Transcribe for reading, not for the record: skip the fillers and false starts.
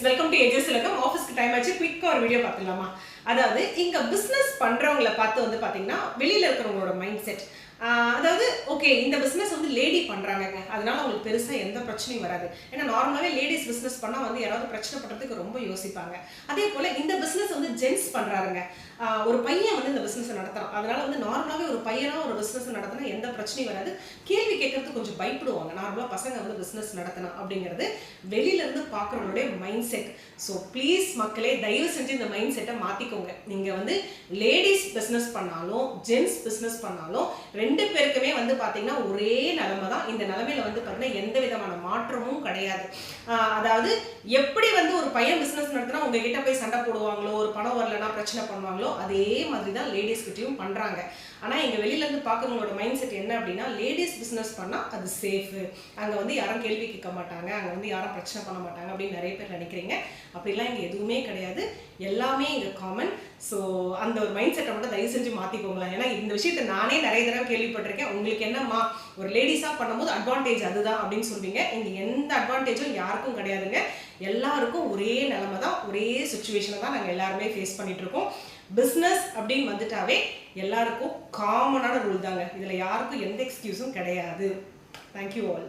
Welcome to ages இலக்கம். ஆஃபீஸ்க்கு time ஆச்சு, குயிக்காக ஒரு வீடியோ பார்த்துடலாமா? அதாவது இங்கே பிஸ்னஸ் பண்ணுறவங்கள பார்த்து வந்து பார்த்தீங்கன்னா வெளியில் இருக்கிறவங்களோட மைண்ட் செட், அதாவது ஓகே இந்த பிஸ்னஸ் வந்து லேடி பண்ணுறாங்கங்க, அதனால அவங்களுக்கு பெருசாக எந்த பிரச்சனையும் வராது. ஏன்னா நார்மலாகவே லேடிஸ் பிஸ்னஸ் பண்ணால் வந்து யாராவது பிரச்சனை பண்ணுறதுக்கு ரொம்ப யோசிப்பாங்க. அதே போல் இந்த பிஸ்னஸ் வந்து ஜென்ஸ் பண்ணுறாருங்க, ஒரு பையன் வந்து இந்த பிஸ்னஸை நடத்துகிறான். அதனால வந்து நார்மலாகவே ஒரு பையனாக ஒரு பிஸ்னஸ் நடத்தினா எந்த பிரச்சனையும் வராது. கேள்வி கேட்கறதுக்கு கொஞ்சம் பயப்படுவாங்க. நார்மலாக பசங்க வந்து பிஸ்னஸ் நடத்தணும் அப்படிங்கிறது வெளியிலேருந்து பார்க்குறவங்களுடைய மைண்ட் செட். ஸோ ப்ளீஸ் மக்களே, தயவு செஞ்சு இந்த மைண்ட் செட்டை மாற்றிக்கோங்க. நீங்கள் வந்து லேடிஸ் பிஸ்னஸ் பண்ணாலும் ஜென்ஸ் பிஸ்னஸ் பண்ணாலும் ரெண்டு பேருக்குமே வந்து பார்த்தீங்கன்னா ஒரே நிலைமை தான். இந்த நிலைமையில வந்து பார்த்தீங்கன்னா எந்த விதமான மாற்றமும் கிடையாது. அதாவது எப்படி வந்து ஒரு பையன் பிஸ்னஸ் நடத்தினா உங்ககிட்ட போய் சண்டை போடுவாங்களோ, ஒரு பணம் வரலன்னா பிரச்சனை பண்ணுவாங்களோ, அதே மாதிரி தான் லேடிஸ் கிட்டையும் பண்ணுறாங்க. ஆனால் எங்கள் வெளியிலேருந்து பார்க்குறவங்களோட மைண்ட் செட் என்ன அப்படின்னா, லேடிஸ் பிஸ்னஸ் பண்ணால் அது சேஃபு, அங்கே வந்து யாரும் கேள்வி கேட்க மாட்டாங்க, அங்கே வந்து யாரும் பிரச்சனை பண்ண மாட்டாங்க அப்படின்னு நிறைய பேர் நினைக்கிறீங்க. அப்படிலாம் இங்கே எதுவுமே கிடையாது, எல்லாமே இங்கே காமன். ஸோ அந்த ஒரு மைண்ட் செட்டை மட்டும் தயவு செஞ்சு மாற்றிக்கோங்களேன். ஏன்னா இந்த விஷயத்தை நானே நிறைய தடவை கேள்விப்பட்டிருக்கேன். உங்களுக்கு என்னம்மா ஒரு லேடிஸாக பண்ணும்போது அட்வான்டேஜ் அதுதான் அப்படின்னு சொல்வீங்க. இங்கே எந்த அட்வான்டேஜும் யாருக்கும் கிடையாதுங்க. எல்லாருக்கும் ஒரே நிலைமை தான், ஒரே சுச்சுவேஷனை தான் நாங்கள் எல்லாருமே ஃபேஸ் பண்ணிட்டு இருக்கோம். பிஸ்னஸ் அப்படின்னு வந்துட்டாவே எல்லாருக்கும் காமனான ரூல் தாங்க. இதில் யாருக்கும் எந்த எக்ஸ்கியூஸும் கிடையாது. Thank you all.